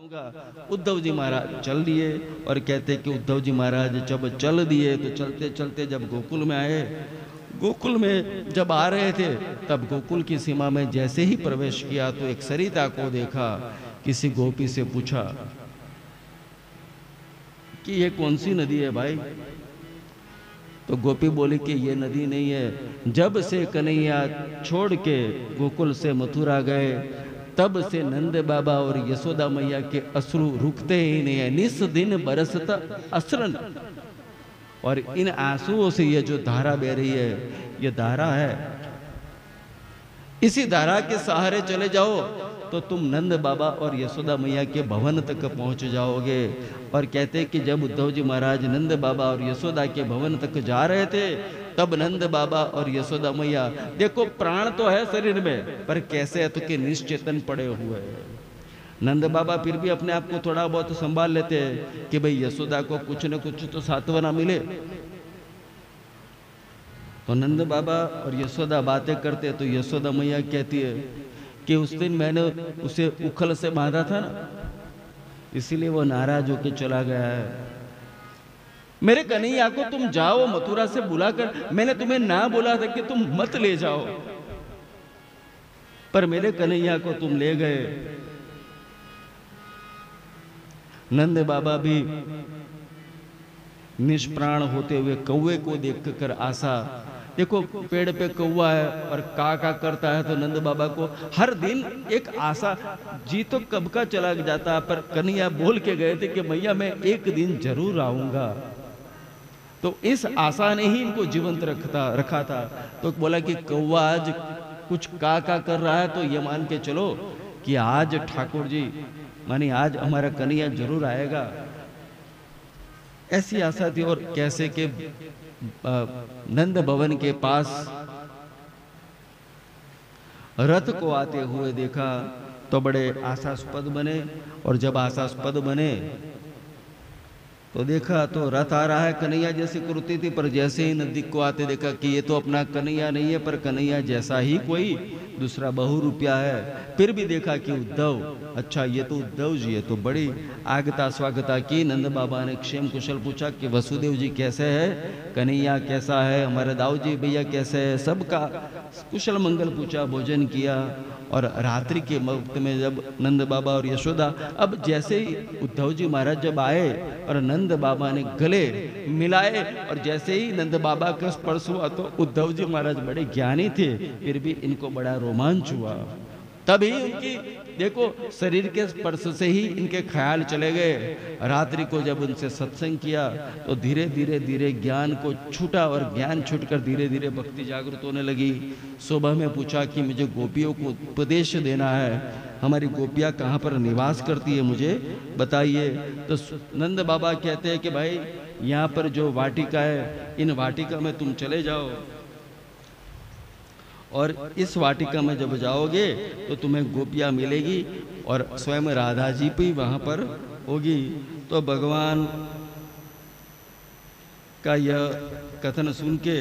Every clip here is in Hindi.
उद्धव जी महाराज चल दिए और कहते कि उद्धव जी महाराज जब चल दिए तो चलते चलते जब गोकुल में आए, गोकुल में जब आ रहे थे तब गोकुल की सीमा में जैसे ही प्रवेश किया तो एक सरिता को देखा। किसी गोपी से पूछा कि ये कौन सी नदी है भाई? तो गोपी बोली कि ये नदी नहीं है, जब से कन्हैया छोड़ के गोकुल से मथुरा गए तब से नंद बाबा और यशोदा मैया के अश्रु रुकते ही नहीं है, निस दिन बरसता अश्रन। और इन आंसुओं से ये जो धारा बह रही है, ये धारा है। इसी धारा के सहारे चले जाओ तो तुम नंद बाबा और यशोदा मैया के भवन तक पहुंच जाओगे। और कहते कि जब उद्धव जी महाराज नंद बाबा और यशोदा के भवन तक जा रहे थे तब नंद बाबा और यशोदा मैया, देखो प्राण तो है शरीर में पर कैसे है तो कि निश्चेतन पड़े हुए हैं। नंद बाबा फिर भी अपने आप को थोड़ा बहुत संभाल लेते हैं कि भाई यशोदा को कुछ न कुछ तो सांत्वना मिले। तो नंद बाबा और यशोदा बातें करते तो यशोदा मैया कहती है कि उस दिन मैंने उसे उखल से बांधा था ना, इसीलिए वो नाराज होके चला गया है। मेरे कन्हैया को तुम जाओ मथुरा से बुलाकर, मैंने तुम्हें ना बोला था कि तुम मत ले जाओ, पर मेरे कन्हैया को तुम ले गए। नंद बाबा भी निष्प्राण होते हुए कौवे को देखकर आशा, देखो पेड़ पे कौवा है और का करता है तो नंद बाबा को हर दिन एक आशा, जी तो कब का चला जाता, पर कन्हैया बोल के गए थे कि मैया मैं एक दिन जरूर आऊंगा। तो इस आशा ने ही इनको जीवंत रखा था। तो बोला कि कौवा आज कुछ का कर रहा है तो ये मान के चलो कि आज ठाकुर जी मानी आज हमारा कन्हैया जरूर आएगा, ऐसी आशा थी। और कैसे के नंद भवन के पास रथ को आते हुए देखा तो बड़े आशास्पद बने। और जब आशास्पद बने तो देखा तो रथ आ रहा है, कन्हैया जैसी कृति थी, पर जैसे ही नजदीक को आते देखा कि ये तो अपना कन्हैया नहीं है, पर कन्हैया जैसा ही कोई दूसरा बहुरूपिया है। फिर भी देखा कि उद्धव, अच्छा ये तो उद्धव जी है। तो बड़ी आगता स्वागता की। नंद बाबा ने क्षेम कुशल पूछा कि वसुदेव जी कैसे है, कन्हैया कैसा है, हमारे दाऊ जी भैया कैसे है, सबका कुशल मंगल पूछा, भोजन किया। और रात्रि के वक्त में जब नंद बाबा और यशोदा, अब जैसे ही उद्धव जी महाराज जब आए और नंद बाबा ने गले मिलाए और जैसे ही नंद बाबा का स्पर्श हुआ तो उद्धव जी महाराज बड़े ज्ञानी थे, फिर भी इनको बड़ा रोमांच हुआ। तभी उनकी देखो शरीर के स्पर्श से ही इनके ख्याल चले गए। रात्रि को जब उनसे सत्संग किया तो धीरे धीरे धीरे ज्ञान को छूटा और ज्ञान छूटकर धीरे धीरे भक्ति जागृत होने लगी। सुबह में पूछा कि मुझे गोपियों को उपदेश देना है, हमारी गोपियाँ कहाँ पर निवास करती है मुझे बताइए। तो नंद बाबा कहते हैं कि भाई यहाँ पर जो वाटिका है, इन वाटिका में तुम चले जाओ और इस वाटिका में जब जाओगे तो तुम्हें गोपियाँ मिलेगी और स्वयं राधा जी भी वहाँ पर होगी। तो भगवान का यह कथन सुन के,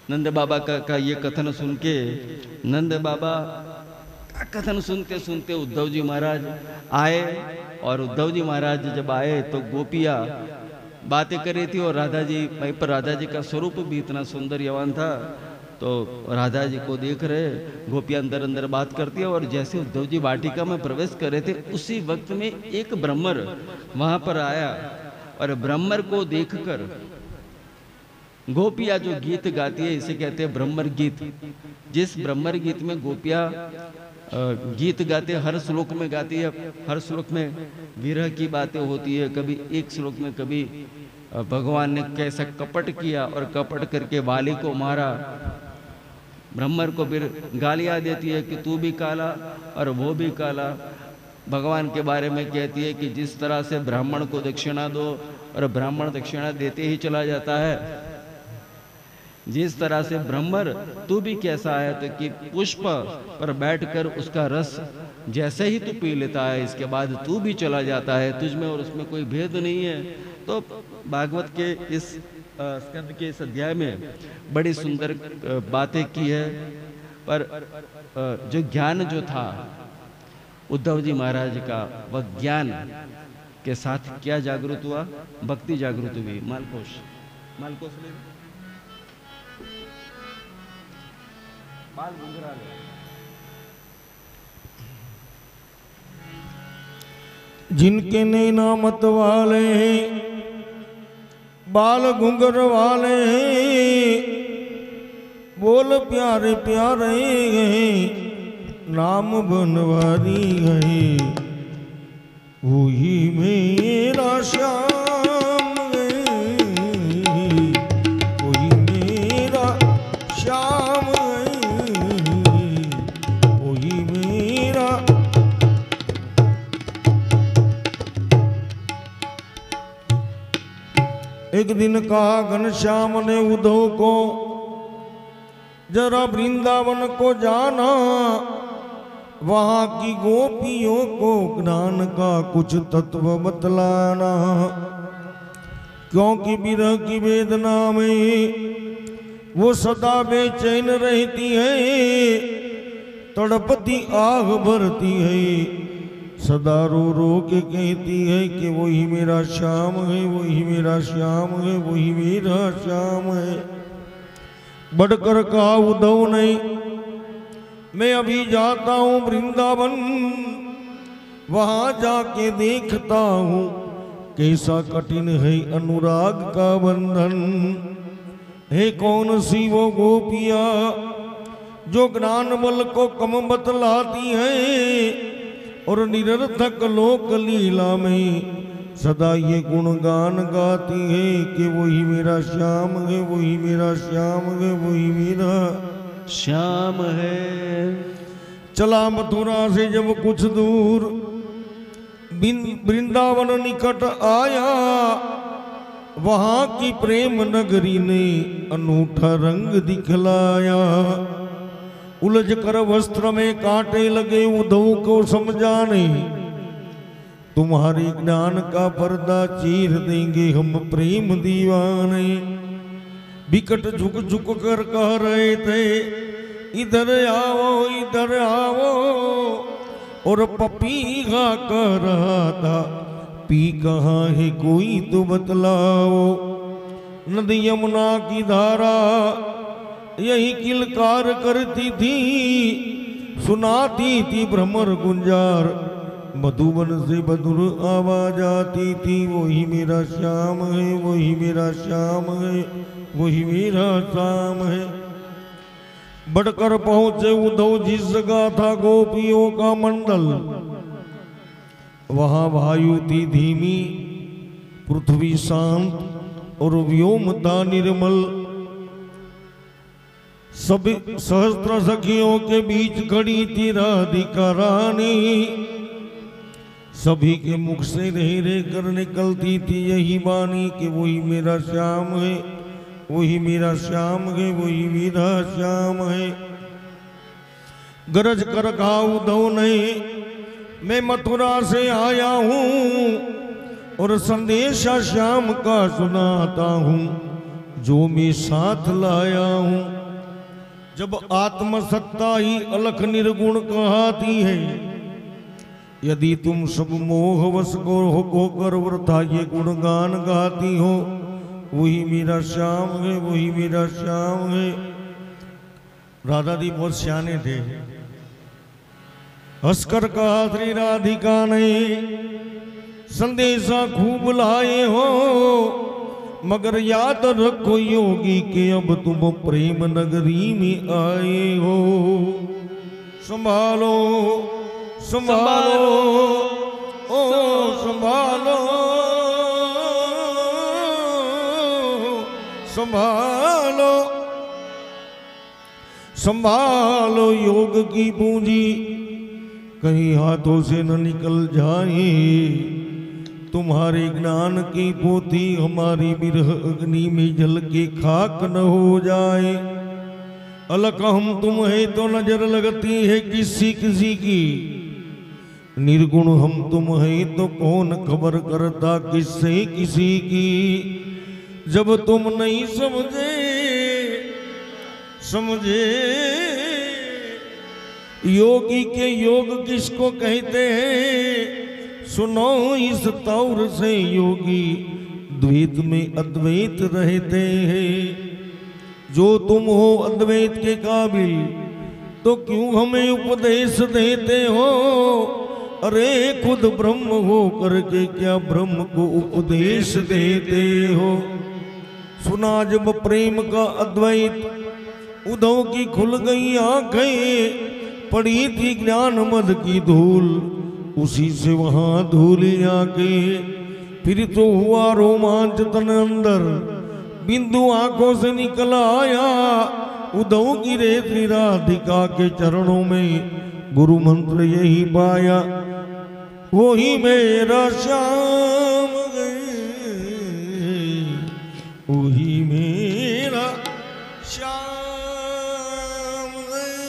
नंद बाबा का ये कथन सुन के, नंद बाबा का कथन सुनते सुनते उद्धव जी महाराज आए। और उद्धव जी महाराज जब आए तो गोपियाँ बातें कर रही थी और राधा जी, वहीं पर राधा जी का स्वरूप भी इतना सुंदर यवान था। तो राधा जी को देख रहे, गोपियां अंदर अंदर बात करती है। और जैसे उद्धव जी वाटिका में प्रवेश कर रहे थे उसी वक्त में एक ब्रह्मर वहां पर आया और ब्रह्मर को देखकर गोपियां जो गीत गाती है, इसे कहते हैं ब्रह्मर गीत। जिस ब्रह्मर गीत में गोपियां गीत गाते, हर श्लोक में गाती है, हर श्लोक में विरह की बातें होती है। कभी एक श्लोक में कभी भगवान ने कैसा कपट किया और कपट करके वाली को मारा, ब्रह्मर को फिर गालियां देती है कि तू भी काला और वो भी काला। भगवान के बारे में कहती है कि जिस तरह से ब्राह्मण को दक्षिणा दो और ब्राह्मण दक्षिणा देते ही चला जाता है, जिस तरह से ब्रह्मर तू भी कैसा है तो कि पुष्प पर बैठकर उसका रस जैसे ही तू पी लेता है इसके बाद तू भी चला जाता है, तुझ में और उसमें कोई भेद नहीं है। तो भागवत के इस स्कंद के इस अध्याय में बड़ी सुंदर बातें की है। पर जो ज्ञान जो था उद्धव जी महाराज का वह ज्ञान के साथ क्या जागृत हुआ? भक्ति जागृत हुई। मालकोश मालकोश ले बाल गुंजरा ले। जिनके नैना मत वाले हैं, बाल घुंघर वाले हैं, बोल प्यारे प्यारे हैं, नाम बनवारी गए, वही मेरा श्याम है, वही मेरा श्याम है, वही मेरा। एक दिन कहा घनश्याम ने उद्धव को, जरा वृंदावन को जाना, वहां की गोपियों को ज्ञान का कुछ तत्व बतलाना, क्योंकि विरह की वेदना में वो सदा बेचैन रहती है, तड़पती आग भरती है, सदा रो रो के कहती है कि वही मेरा श्याम है, वही मेरा श्याम है, वही मेरा श्याम है। बढ़कर कहा उद्धव ने, मैं अभी जाता हूँ वृंदावन, वहां जाके देखता हूँ कैसा कठिन है अनुराग का बंधन है। कौन सी वो गोपिया जो ज्ञान बल को कम बतलाती है और निरर्थक लोक लीला में सदा ये गुणगान गाती है कि वही मेरा श्याम है, वही मेरा श्याम है, वही मेरा श्याम है। चला मथुरा से जब कुछ दूर, वृंदावन निकट आया, वहां की प्रेम नगरी ने अनूठा रंग दिखलाया। उलझ कर वस्त्र में कांटे लगे उद्धव को समझाने, तुम्हारे ज्ञान का पर्दा चीर देंगे हम प्रेम दीवाने। विकट झुक झुक कर कह रहे थे, इधर आओ इधर आओ, और पपीहा कह रहा था, पी कहाँ है कोई तो बतलाओ। नदी यमुना की धारा यही किलकार करती थी, सुनाती थी भ्रमर गुंजार, मधुबन से मधुर आवाज आती थी, वही मेरा श्याम है, वही मेरा श्याम है, वही मेरा श्याम है। बढ़कर पहुंचे उद्धव जिस जगह था गोपियों का मंडल, वहां वायु थी धीमी, पृथ्वी शांत और व्योम था निर्मल। सभी सहस्त्र सखियों के बीच खड़ी थी राधिका रानी, सभी के मुख से रह रह कर निकलती थी यही वाणी कि वही मेरा श्याम है, वही मेरा श्याम है, वही मेरा श्याम है। गरज कर कहा उद्धव ने, मैं मथुरा से आया हूँ और संदेशा श्याम का सुनाता हूँ, जो मैं साथ लाया हूँ। जब आत्मसत्ता ही अलख निर्गुण कहाती है, यदि तुम सब मोहवश को होकर वृथा ये गुणगान गाती हो, वही मेरा श्याम है, वही मेरा श्याम है। राधा दी बहुत सियाने थे। हंसकर कहा श्री राधिका ने, संदेशा खूब लाए हो, मगर याद रखो योगी के अब तुम प्रेम नगरी में आए हो। संभालो संभालो ओ संभालो संभालो संभालो योग की पूंजी कहीं हाथों से न निकल जाए। तुम्हारे ज्ञान की पोथी हमारी विरह अग्नि में जल के खाक न हो जाए। अलग हम तुम है तो नजर लगती है किसी किसी की, निर्गुण हम तुम है तो कौन खबर करता किससे किसी की। जब तुम नहीं समझे योगी के योग किसको कहते हैं, सुनो इस तौर से योगी द्वैत में अद्वैत रहते हैं। जो तुम हो अद्वैत के काबिल तो क्यों हमें उपदेश देते हो, अरे खुद ब्रह्म हो करके क्या ब्रह्म को उपदेश देते हो। सुना जब प्रेम का अद्वैत उद्धव की खुल गई आंखें, पड़ी थी ज्ञान मद की धूल उसी से वहां धूल आके, फिर तो हुआ रोमांच तन अंदर बिंदु आंखों से निकल आया। उद्धव की रेत राधिका के चरणों में गुरु मंत्र यही पाया, वही मेरा श्याम गए, वही मेरा श्याम गए।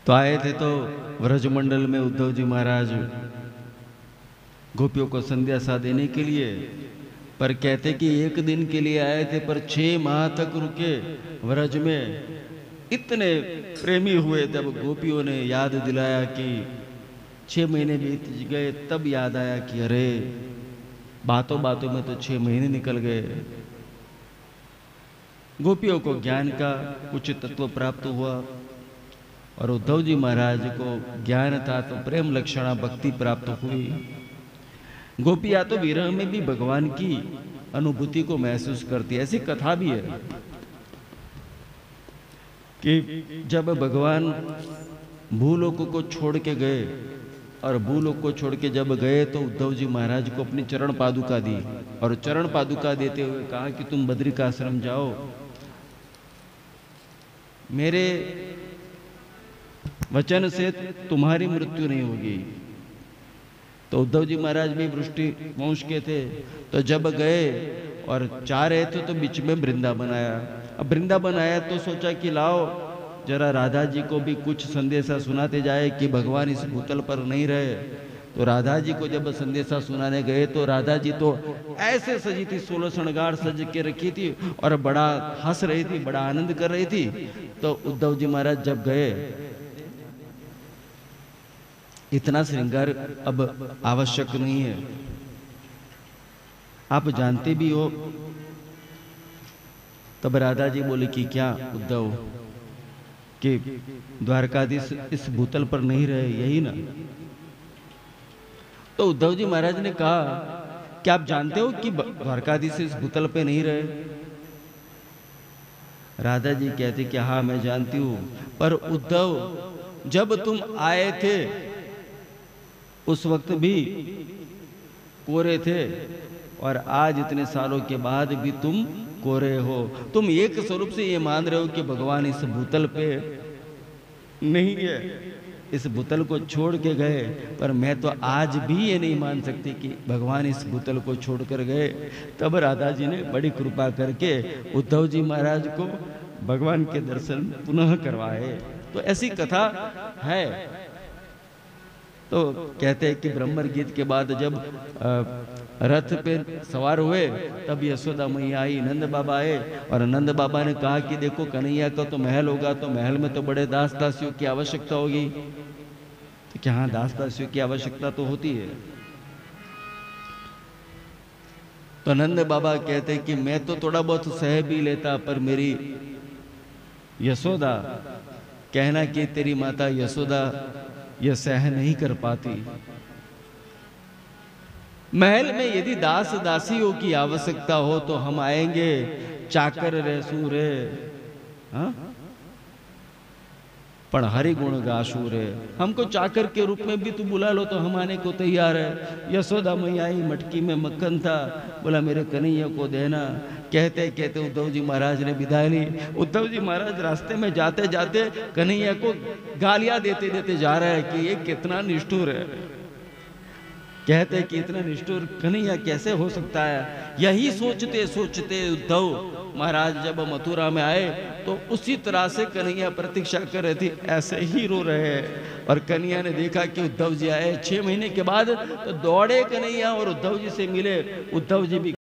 तो आए थे तो व्रजमंडल में उद्धव जी महाराज गोपियों को संध्या सा देने के लिए, पर कहते कि एक दिन के लिए आए थे पर 6 माह तक रुके व्रज में। इतने प्रेमी हुए तब गोपियों ने याद दिलाया कि 6 महीने बीत गए, तब याद आया कि अरे बातों बातों में तो 6 महीने निकल गए। गोपियों को ज्ञान का कुछ तत्व प्राप्त हुआ और उद्धव जी महाराज को ज्ञान था तो प्रेम लक्षणा भक्ति प्राप्त हुई। गोपियां तो विरह में भी भगवान की अनुभूति को महसूस करती है। ऐसी कथा भी है कि जब भगवान भूलोक को छोड़ के गए और भूलोक को छोड़ के जब गए तो उद्धव जी महाराज को अपनी चरण पादुका दी और चरण पादुका देते हुए कहा कि तुम बद्रिकाश्रम जाओ, मेरे वचन से तुम्हारी मृत्यु नहीं होगी। तो उद्धव जी महाराज भी वृष्टि वंश के थे, तो जब गए और चाह रहे थे तो बीच में वृंदावन आया। अब वृंदावन आया तो सोचा कि लाओ जरा राधा जी को भी कुछ संदेशा सुनाते जाए कि भगवान इस भूतल पर नहीं रहे। तो राधा जी को जब संदेशा सुनाने गए तो राधा जी तो ऐसे सजी थी, 16 श्रृंगार सज के रखी थी और बड़ा हंस रही थी, बड़ा आनंद कर रही थी। तो उद्धव जी महाराज जब गए, इतना श्रृंगार अब आवश्यक नहीं है, आप जानते भी हो। तब राधा जी बोले कि क्या उद्धव कि द्वारकाधीश इस भूतल पर नहीं रहे, यही ना। तो उद्धव जी महाराज ने कहा कि आप जानते हो कि द्वारकाधीश इस भूतल पे नहीं रहे। राधा जी कहती कि हाँ मैं जानती हूं, पर उद्धव जब तुम आए थे उस वक्त भी कोरे थे और आज इतने सालों के बाद भी तुम कोरे हो। तुम एक स्वरूप से ये मान रहे हो कि भगवान इस भूतल पे नहीं है, इस भूतल को छोड़ के गए, पर मैं तो आज भी ये नहीं मान सकती कि भगवान इस भूतल को छोड़कर गए। तब राधा जी ने बड़ी कृपा करके उद्धव जी महाराज को भगवान के दर्शन पुनः करवाए। तो ऐसी कथा है। तो कहते हैं कि ब्रह्मर गीत के बाद जब रथ पे सवार हुए तब यशोदा मैया आई, नंद बाबा आए और नंद बाबा ने कहा कि देखो कन्हैया का तो महल होगा, तो महल में तो बड़े दास दासियों की आवश्यकता होगी। तो क्या हाँ, दास दासियों की आवश्यकता तो होती है। तो नंद बाबा कहते हैं कि मैं तो थोड़ा बहुत सह भी लेता, पर मेरी यशोदा, कहना कि तेरी माता यशोदा यह सह नहीं कर पाती। महल में यदि दास दासियों की आवश्यकता हो तो हम आएंगे, चाकर रे सूरे, हाँ? पण हरि गुण गाशु रे, हमको चाकर के रूप में भी तू बुला लो तो हम आने को तैयार है। यशोदा मैया आई, मटकी में मक्खन था, बोला मेरे कन्हैया को देना। कहते कहते उद्धव जी महाराज ने विदाई ली। उद्धव जी महाराज रास्ते में जाते जाते कन्हैया को गालियां देते देते जा रहा है कि ये कितना निष्ठुर है। कहते कि इतना निष्ठुर कन्हैया कैसे हो सकता है। यही सोचते सोचते उद्धव महाराज जब मथुरा में आए तो उसी तरह से कन्हैया प्रतीक्षा कर रहे थे, ऐसे ही रो रहे हैं। और कन्हैया ने देखा कि उद्धव जी आए 6 महीने के बाद, तो दौड़े कन्हैया और उद्धव जी से मिले। उद्धव जी भी